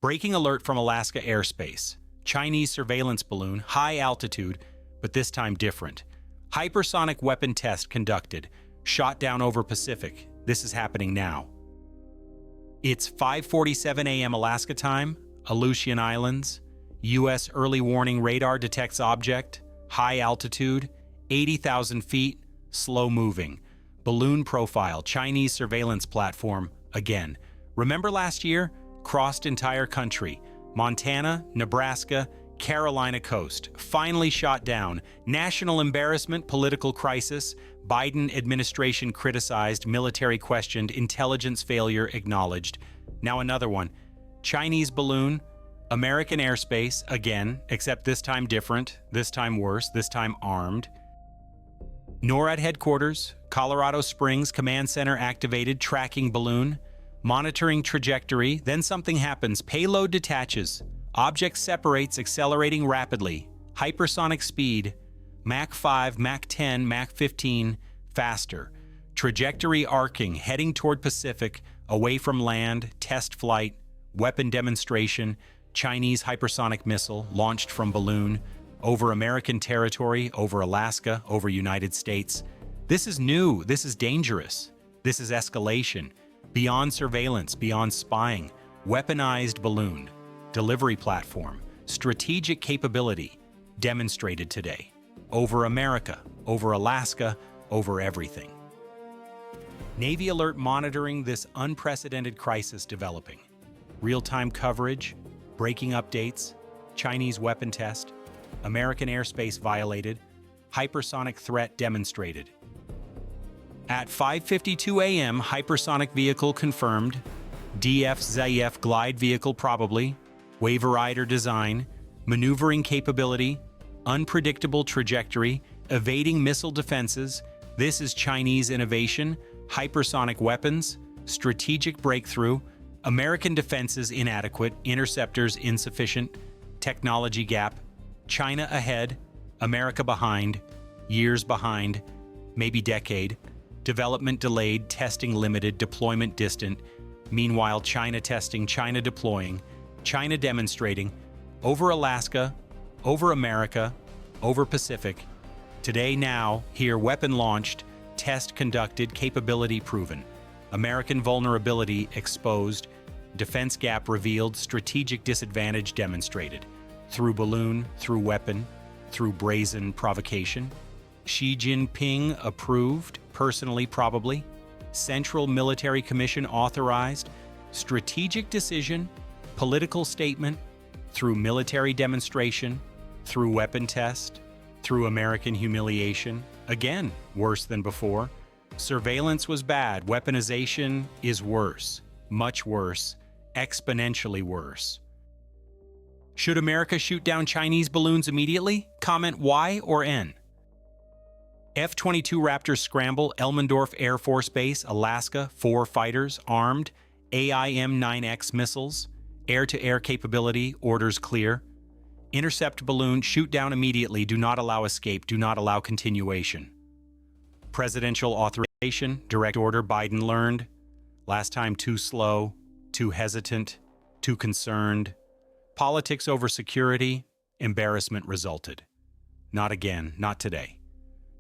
Breaking alert from Alaska airspace. Chinese surveillance balloon, high altitude, but this time different. Hypersonic weapon test conducted. Shot down over Pacific. This is happening now. It's 5:47 a.m. Alaska time, Aleutian Islands. U.S. early warning radar detects object. High altitude, 80,000 feet, slow moving. Balloon profile, Chinese surveillance platform, again. Remember last year? Crossed entire country. Montana, Nebraska, Carolina coast. Finally shot down. National embarrassment, political crisis. Biden administration criticized, military questioned, intelligence failure acknowledged. Now another one. Chinese balloon, American airspace, again, except this time different, this time worse, this time armed. NORAD headquarters, Colorado Springs Command Center activated, tracking balloon, monitoring trajectory, then something happens, payload detaches, object separates, accelerating rapidly, hypersonic speed, Mach 5, Mach 10, Mach 15, faster, trajectory arcing, heading toward Pacific, away from land, test flight, weapon demonstration, Chinese hypersonic missile launched from balloon, over American territory, over Alaska, over United States. This is new, this is dangerous, this is escalation, beyond surveillance, beyond spying, weaponized balloon, delivery platform, strategic capability, demonstrated today, over America, over Alaska, over everything. Navy alert monitoring this unprecedented crisis developing. Real-time coverage, breaking updates, Chinese weapon test, American airspace violated, hypersonic threat demonstrated. At 5:52 a.m., hypersonic vehicle confirmed, DF-ZIF glide vehicle probably, Waverider design, maneuvering capability, unpredictable trajectory, evading missile defenses. This is Chinese innovation, hypersonic weapons, strategic breakthrough, American defenses inadequate, interceptors insufficient, technology gap, China ahead, America behind, years behind, maybe decade, development delayed, testing limited, deployment distant, meanwhile China testing, China deploying, China demonstrating, over Alaska, over America, over Pacific. Today, now, here, weapon launched, test conducted, capability proven, American vulnerability exposed, defense gap revealed, strategic disadvantage demonstrated, through balloon, through weapon, through brazen provocation. Xi Jinping approved, personally probably, Central Military Commission authorized, strategic decision, political statement, through military demonstration, through weapon test, through American humiliation, again, worse than before. Surveillance was bad, weaponization is worse, much worse, exponentially worse. Should America shoot down Chinese balloons immediately? Comment Y or N. F-22 Raptors scramble, Elmendorf Air Force Base, Alaska, 4 fighters, armed, AIM-9X missiles, air-to-air capability, orders clear. Intercept balloon, shoot down immediately, do not allow escape, do not allow continuation. Presidential authorization, direct order, Biden learned. Last time too slow, too hesitant, too concerned. Politics over security, embarrassment resulted. Not again, not today.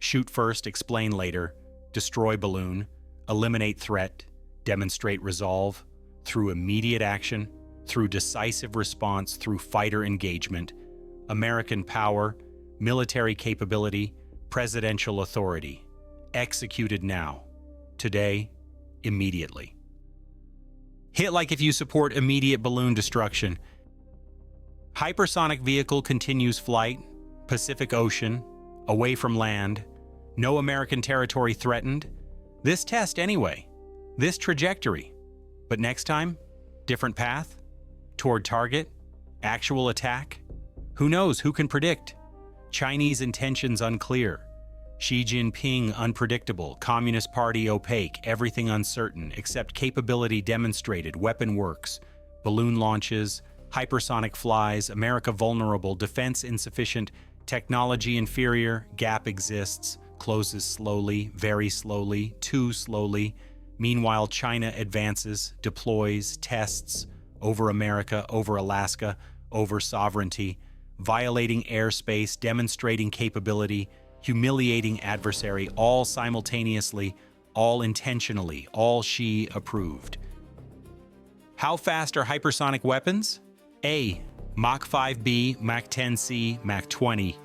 Shoot first, explain later, destroy balloon, eliminate threat, demonstrate resolve, through immediate action, through decisive response, through fighter engagement, American power, military capability, presidential authority. Executed now, today, immediately. Hit like if you support immediate balloon destruction. Hypersonic vehicle continues flight, Pacific Ocean, away from land, no American territory threatened. This test anyway, this trajectory. But next time, different path, toward target, actual attack. Who knows, who can predict? Chinese intentions unclear. Xi Jinping unpredictable, Communist Party opaque, everything uncertain, except capability demonstrated, weapon works, balloon launches, hypersonic flies, America vulnerable, defense insufficient, technology inferior, gap exists, closes slowly, very slowly, too slowly. Meanwhile, China advances, deploys, tests, over America, over Alaska, over sovereignty, violating airspace, demonstrating capability, humiliating adversary, all simultaneously, all intentionally, all she approved. How fast are hypersonic weapons? A. Mach 5B, Mach 10C, Mach 20.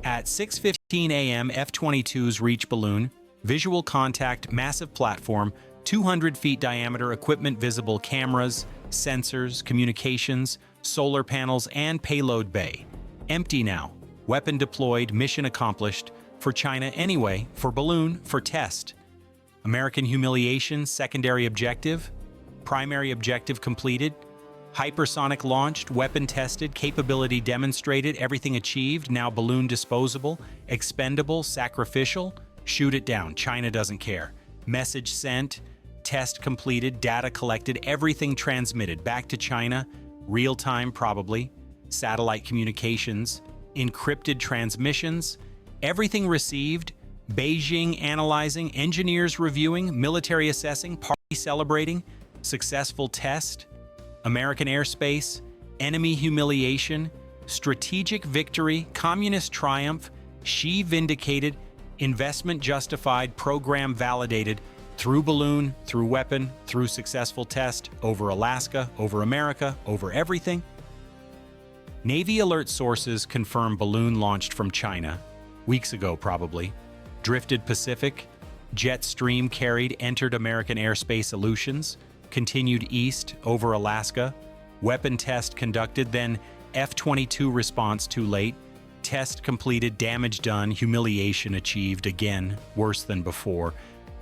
At 6:15 a.m., F-22s reach balloon, visual contact, massive platform, 200 feet diameter, equipment visible, cameras, sensors, communications, solar panels, and payload bay. Empty now. Weapon deployed, mission accomplished. For China anyway, for balloon, for test. American humiliation, secondary objective. Primary objective completed. Hypersonic launched, weapon tested, capability demonstrated, everything achieved, now balloon disposable, expendable, sacrificial. Shoot it down, China doesn't care. Message sent, test completed, data collected, everything transmitted back to China, real-time probably, satellite communications, encrypted transmissions, everything received, Beijing analyzing, engineers reviewing, military assessing, party celebrating, successful test, American airspace, enemy humiliation, strategic victory, communist triumph, Xi vindicated, investment justified, program validated, through balloon, through weapon, through successful test, over Alaska, over America, over everything. Navy alert sources confirm balloon launched from China, weeks ago probably, drifted Pacific, jet stream carried, entered American airspace Aleutians, continued east over Alaska, weapon test conducted, then F-22 response too late, test completed, damage done, humiliation achieved, again, worse than before,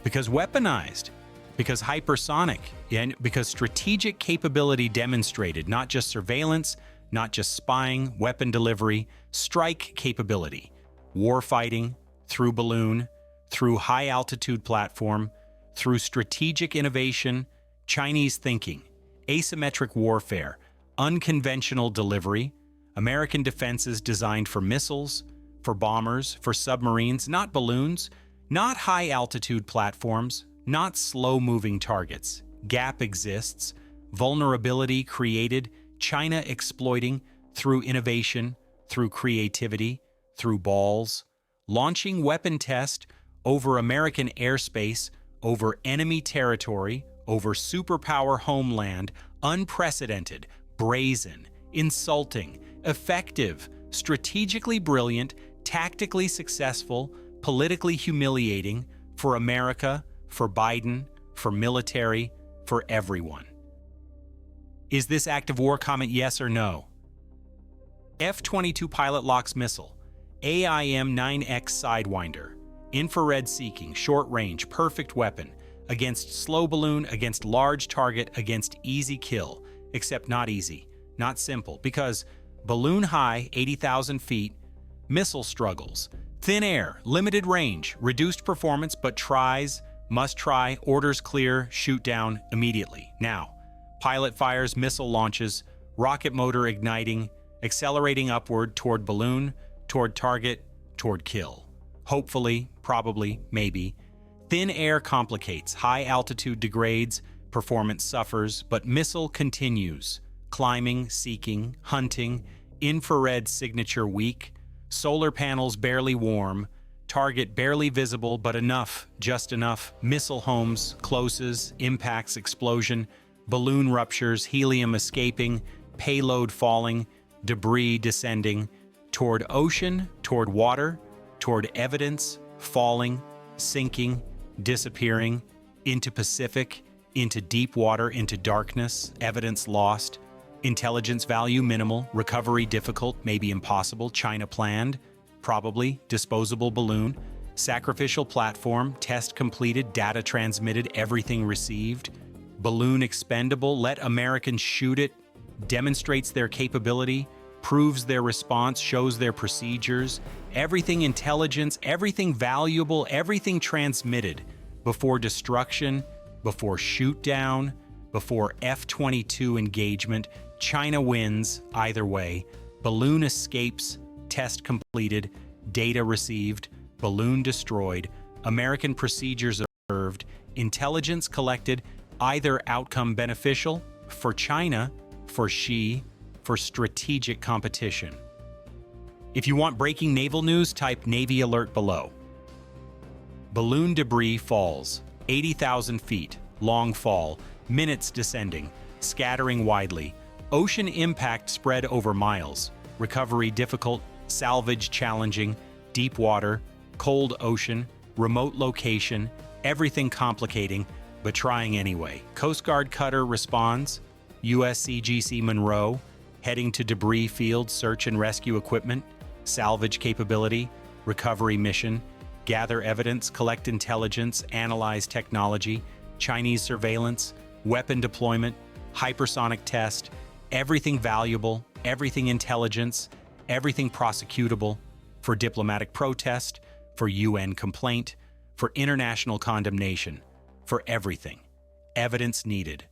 because weaponized, because hypersonic, and because strategic capability demonstrated, not just surveillance, not just spying, weapon delivery, strike capability, warfighting, through balloon, through high-altitude platform, through strategic innovation, Chinese thinking, asymmetric warfare, unconventional delivery, American defenses designed for missiles, for bombers, for submarines, not balloons, not high-altitude platforms, not slow-moving targets. Gap exists, vulnerability created, China exploiting through innovation, through creativity, through balls, launching weapon test over American airspace, over enemy territory, over superpower homeland, unprecedented, brazen, insulting, effective, strategically brilliant, tactically successful, politically humiliating for America, for Biden, for military, for everyone. Is this act of war? Comment yes or no. F-22 pilot locks missile, AIM-9X Sidewinder, infrared seeking, short range, perfect weapon, against slow balloon, against large target, against easy kill, except not easy, not simple, because balloon high, 80,000 feet, missile struggles, thin air, limited range, reduced performance, but tries, must try, orders clear, shoot down immediately. Now, pilot fires, missile launches, rocket motor igniting, accelerating upward toward balloon, toward target, toward kill. Hopefully, probably, maybe. Thin air complicates, high altitude degrades, performance suffers, but missile continues. Climbing, seeking, hunting, infrared signature weak, solar panels barely warm, target barely visible but enough, just enough, missile homes, closes, impacts, explosion, balloon ruptures, helium escaping, payload falling, debris descending, toward ocean, toward water, toward evidence, falling, sinking, disappearing, into Pacific, into deep water, into darkness, evidence lost, intelligence value minimal, recovery difficult, maybe impossible, China planned, probably, disposable balloon, sacrificial platform, test completed, data transmitted, everything received, balloon expendable, let Americans shoot it, demonstrates their capability, proves their response, shows their procedures, everything intelligence, everything valuable, everything transmitted before destruction, before shoot down, before F-22 engagement. China wins either way. Balloon escapes, test completed, data received, balloon destroyed, American procedures observed, intelligence collected, either outcome beneficial, for China, for Xi, for strategic competition. If you want breaking naval news, type Navy alert below. Balloon debris falls, 80,000 feet, long fall, minutes descending, scattering widely. Ocean impact spread over miles. Recovery difficult, salvage challenging, deep water, cold ocean, remote location, everything complicating, but trying anyway. Coast Guard cutter responds, USCGC Monroe, heading to debris field search and rescue equipment, salvage capability, recovery mission, gather evidence, collect intelligence, analyze technology, Chinese surveillance, weapon deployment, hypersonic test, everything valuable, everything intelligence, everything prosecutable, for diplomatic protest, for UN complaint, for international condemnation, for everything. Evidence needed,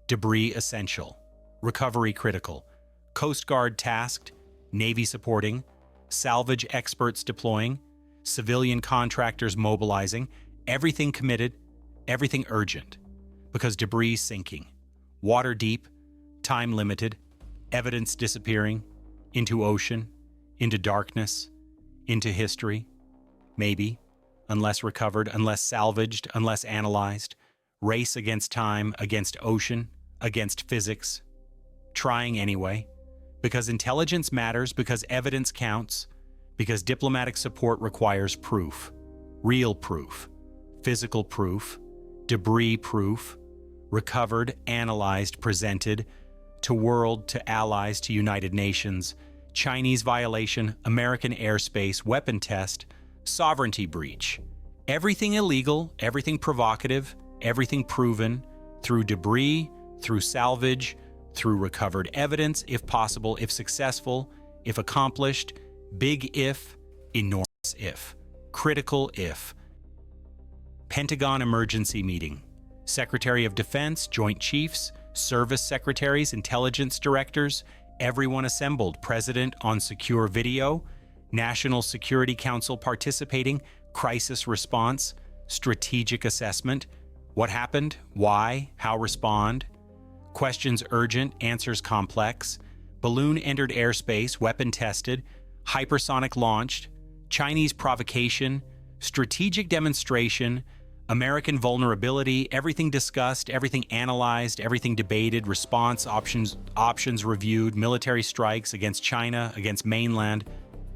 debris essential, recovery critical, Coast Guard tasked, Navy supporting, salvage experts deploying, civilian contractors mobilizing, everything committed, everything urgent, because debris sinking, water deep, time limited, evidence disappearing, into ocean, into darkness, into history, maybe, unless recovered, unless salvaged, unless analyzed, race against time, against ocean, against physics, trying anyway, because intelligence matters, because evidence counts, because diplomatic support requires proof, real proof, physical proof, debris proof, recovered, analyzed, presented, to world, to allies, to United Nations, Chinese violation, American airspace, weapon test, sovereignty breach. Everything illegal, everything provocative, everything proven, through debris, through salvage, through recovered evidence, if possible, if successful, if accomplished, big if, enormous if, critical if. Pentagon emergency meeting. Secretary of Defense, Joint Chiefs, Service Secretaries, Intelligence Directors, everyone assembled. President on secure video, National Security Council participating, crisis response, strategic assessment, what happened, why, how respond, questions urgent, answers complex, balloon entered airspace, weapon tested, hypersonic launched, Chinese provocation, strategic demonstration, American vulnerability, everything discussed, everything analyzed, everything debated, response options reviewed, military strikes against China, against mainland,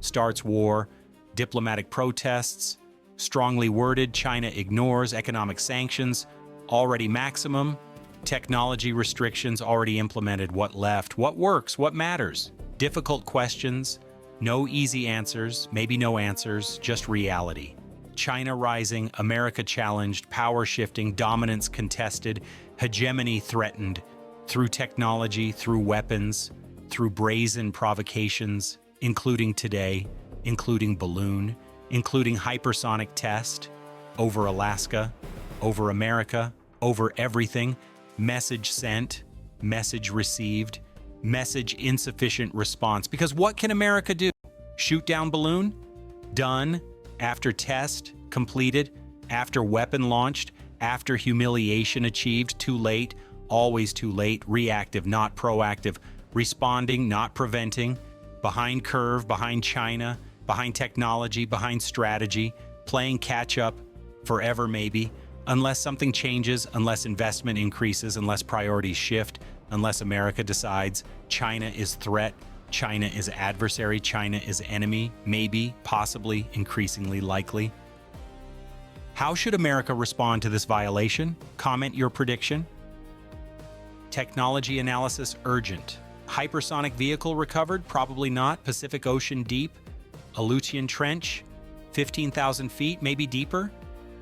starts war, diplomatic protests, strongly worded, China ignores, economic sanctions, already maximum, technology restrictions already implemented, what left, what works, what matters, difficult questions, no easy answers, maybe no answers, just reality. China rising, America challenged, power shifting, dominance contested, hegemony threatened, through technology, through weapons, through brazen provocations, including today, including balloon, including hypersonic test, over Alaska, over America, over everything, message sent, message received, message insufficient response. Because what can America do? Shoot down balloon? Done. After test completed, after weapon launched, after humiliation achieved, too late, always too late, reactive, not proactive, responding, not preventing, behind curve, behind China, behind technology, behind strategy, playing catch up, forever maybe, unless something changes, unless investment increases, unless priorities shift, unless America decides China is threat, China is adversary, China is enemy, maybe, possibly, increasingly likely. How should America respond to this violation? Comment your prediction. Technology analysis urgent. Hypersonic vehicle recovered? Probably not. Pacific Ocean deep. Aleutian Trench? 15,000 feet, maybe deeper.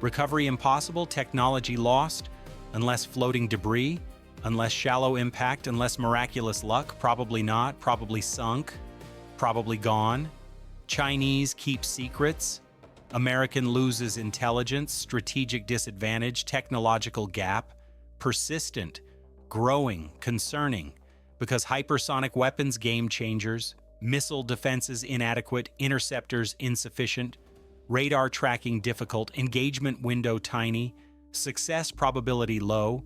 Recovery impossible. Technology lost. Unless floating debris. Unless shallow impact, unless miraculous luck, probably not, probably sunk, probably gone. Chinese keep secrets. American loses intelligence, strategic disadvantage, technological gap, persistent, growing, concerning, because hypersonic weapons game changers, missile defenses inadequate, interceptors insufficient, radar tracking difficult, engagement window tiny, success probability low,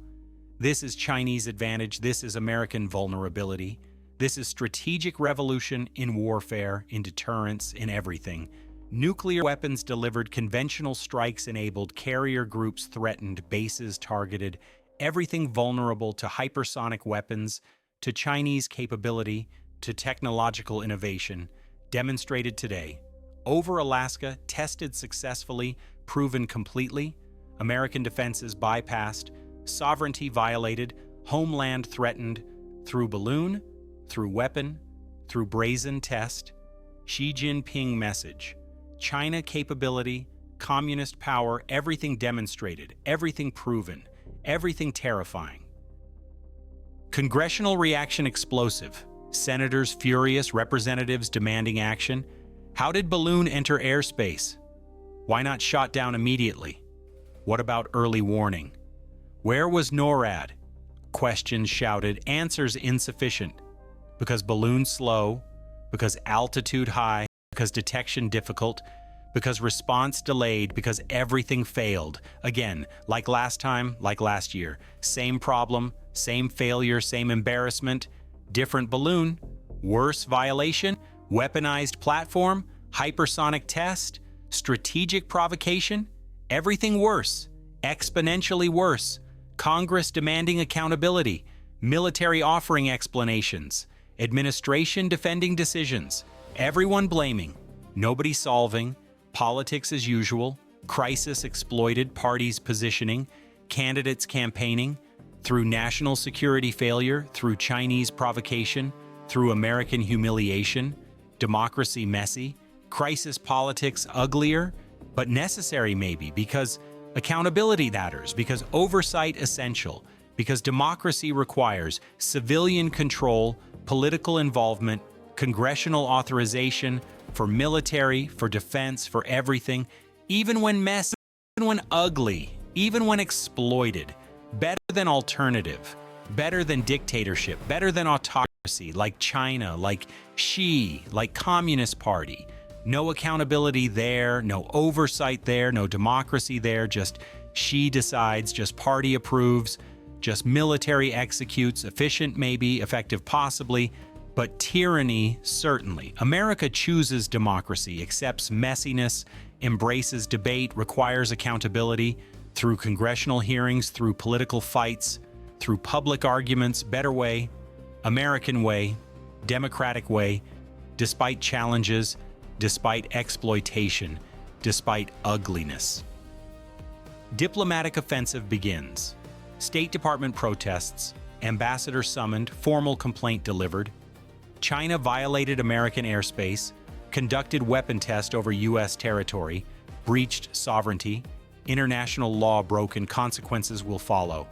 This is Chinese advantage. This is American vulnerability. This is strategic revolution in warfare, in deterrence, in everything. Nuclear weapons delivered, conventional strikes enabled, carrier groups threatened, bases targeted, everything vulnerable to hypersonic weapons, to Chinese capability, to technological innovation, demonstrated today. Over Alaska, tested successfully, proven completely, American defenses bypassed, sovereignty violated, homeland threatened, through balloon, through weapon, through brazen test, Xi Jinping message, China capability, communist power, everything demonstrated, everything proven, everything terrifying. Congressional reaction explosive, senators furious, representatives demanding action. How did balloon enter airspace? Why not shot down immediately? What about early warning? Where was NORAD? Questions shouted, answers insufficient. Because balloon slow, because altitude high, because detection difficult, because response delayed, because everything failed. Again, like last time, like last year. Same problem, same failure, same embarrassment, different balloon, worse violation, weaponized platform, hypersonic test, strategic provocation, everything worse, exponentially worse. Congress demanding accountability, military offering explanations, administration defending decisions, everyone blaming, nobody solving, politics as usual, crisis exploited, parties positioning, candidates campaigning, through national security failure, through Chinese provocation, through American humiliation, democracy messy, crisis politics uglier, but necessary maybe because accountability matters, because oversight essential, because democracy requires civilian control, political involvement, congressional authorization for military, for defense, for everything, even when messy, even when ugly, even when exploited. Better than alternative, better than dictatorship, better than autocracy like China, like Xi, like Communist Party. No accountability there, no oversight there, no democracy there, just Xi decides, just party approves, just military executes, efficient maybe, effective possibly, but tyranny certainly. America chooses democracy, accepts messiness, embraces debate, requires accountability through congressional hearings, through political fights, through public arguments, better way, American way, democratic way, despite challenges, despite exploitation, despite ugliness. Diplomatic offensive begins. State Department protests, ambassador summoned, formal complaint delivered. China violated American airspace, conducted weapon test over U.S. territory, breached sovereignty, international law broken, consequences will follow.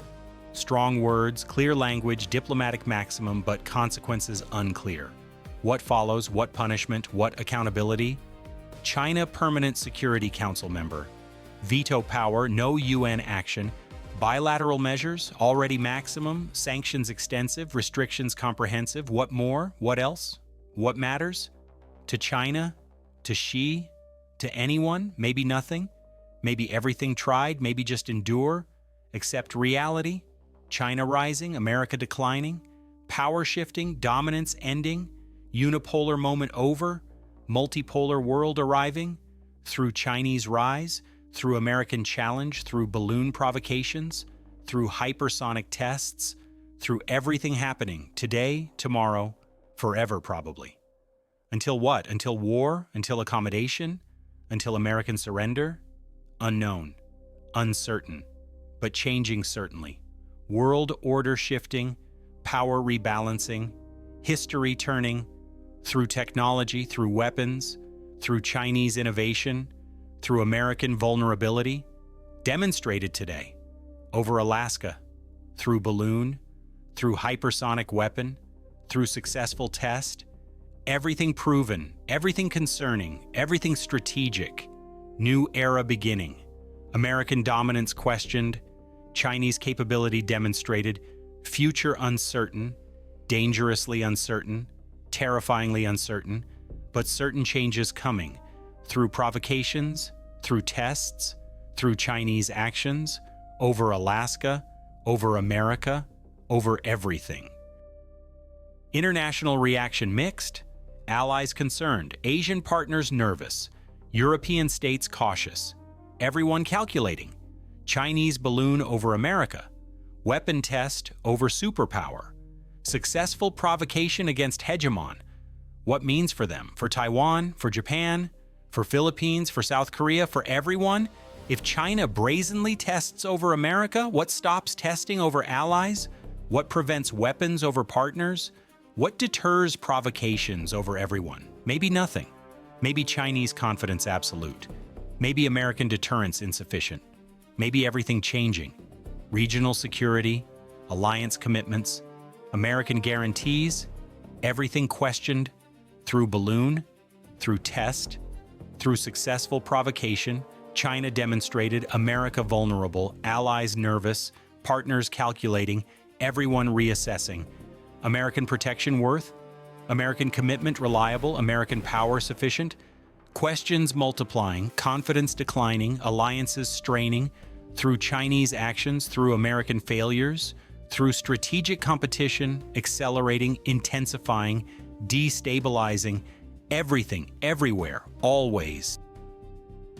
Strong words, clear language, diplomatic maximum, but consequences unclear. What follows? What punishment? What accountability? China Permanent Security Council member. Veto power, no UN action. Bilateral measures, already maximum. Sanctions extensive, restrictions comprehensive. What more? What else? What matters? To China? To Xi? To anyone? Maybe nothing? Maybe everything tried? Maybe just endure? Accept reality? China rising, America declining? Power shifting, dominance ending? Unipolar moment over, multipolar world arriving, through Chinese rise, through American challenge, through balloon provocations, through hypersonic tests, through everything happening, today, tomorrow, forever probably. Until what? Until war? Until accommodation? Until American surrender? Unknown, uncertain, but changing certainly. World order shifting, power rebalancing, history turning, through technology, through weapons, through Chinese innovation, through American vulnerability, demonstrated today, over Alaska, through balloon, through hypersonic weapon, through successful test, everything proven, everything concerning, everything strategic, new era beginning, American dominance questioned, Chinese capability demonstrated, future uncertain, dangerously uncertain, terrifyingly uncertain, but certain changes coming through provocations, through tests, through Chinese actions, over Alaska, over America, over everything. International reaction mixed, allies concerned, Asian partners nervous, European states cautious, everyone calculating, Chinese balloon over America, weapon test over superpower, successful provocation against hegemon. What means for them? For Taiwan? For Japan? For Philippines? For South Korea? For everyone? If China brazenly tests over America, what stops testing over allies? What prevents weapons over partners? What deters provocations over everyone? Maybe nothing. Maybe Chinese confidence absolute. Maybe American deterrence insufficient. Maybe everything changing. Regional security, alliance commitments, American guarantees, everything questioned through balloon, through test, through successful provocation. China demonstrated, America vulnerable, allies nervous, partners calculating, everyone reassessing. American protection worth? American commitment reliable? American power sufficient? Questions multiplying, confidence declining, alliances straining, through Chinese actions, through American failures, through strategic competition, accelerating, intensifying, destabilizing, everything, everywhere, always.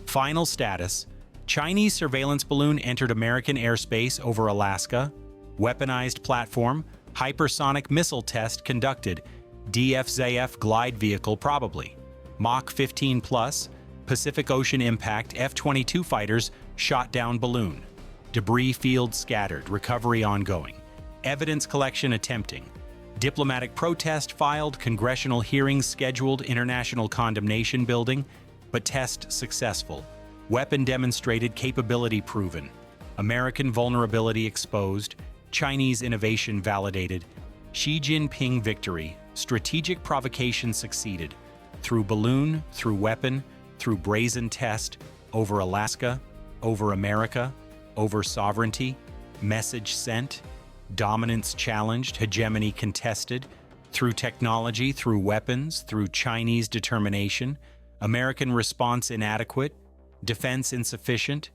Final status: Chinese surveillance balloon entered American airspace over Alaska, weaponized platform, hypersonic missile test conducted, DFZF glide vehicle probably, Mach 15 plus, Pacific Ocean impact, F-22 fighters shot down balloon, debris field scattered, recovery ongoing, evidence collection attempting, diplomatic protest filed, congressional hearings scheduled, international condemnation building, but test successful, weapon demonstrated, capability proven, American vulnerability exposed, Chinese innovation validated, Xi Jinping victory, strategic provocation succeeded, through balloon, through weapon, through brazen test, over Alaska, over America, over sovereignty, message sent, dominance challenged, hegemony contested, through technology, through weapons, through Chinese determination, American response inadequate, defense insufficient,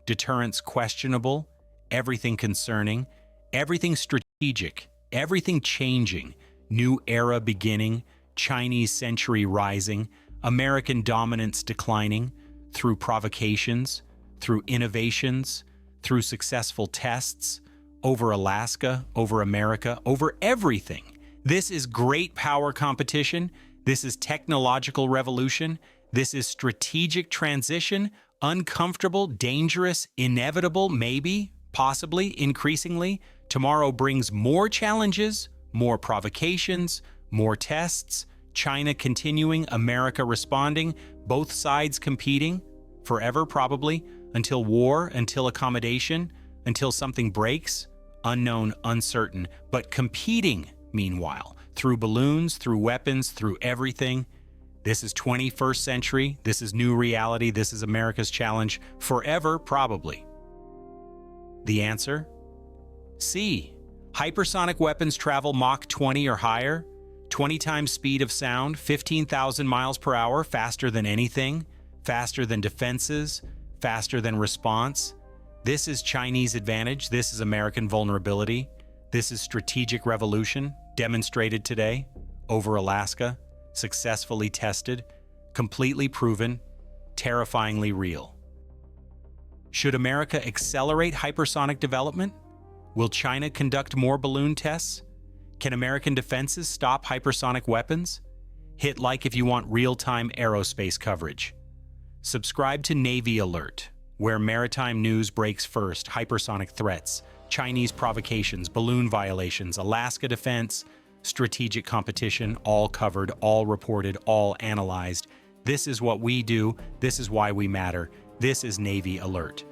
deterrence questionable, everything concerning, everything strategic, everything changing, new era beginning, Chinese century rising, American dominance declining, through provocations, through innovations, through successful tests, over Alaska, over America, over everything. This is great power competition. This is technological revolution. This is strategic transition, uncomfortable, dangerous, inevitable, maybe, possibly, increasingly. Tomorrow brings more challenges, more provocations, more tests, China continuing, America responding, both sides competing, forever probably, until war, until accommodation, until something breaks, unknown, uncertain, but competing, meanwhile, through balloons, through weapons, through everything. This is 21st century, this is new reality, this is America's challenge, forever probably. The answer? C. Hypersonic weapons travel Mach 20 or higher, 20 times speed of sound, 15,000 miles per hour, faster than anything, faster than defenses, faster than response. This is Chinese advantage, this is American vulnerability, this is strategic revolution, demonstrated today, over Alaska, successfully tested, completely proven, terrifyingly real. Should America accelerate hypersonic development? Will China conduct more balloon tests? Can American defenses stop hypersonic weapons? Hit like if you want real-time aerospace coverage. Subscribe to Navy Alert, where maritime news breaks first, hypersonic threats, Chinese provocations, balloon violations, Alaska defense, strategic competition, all covered, all reported, all analyzed. This is what we do. This is why we matter. This is Navy Alert.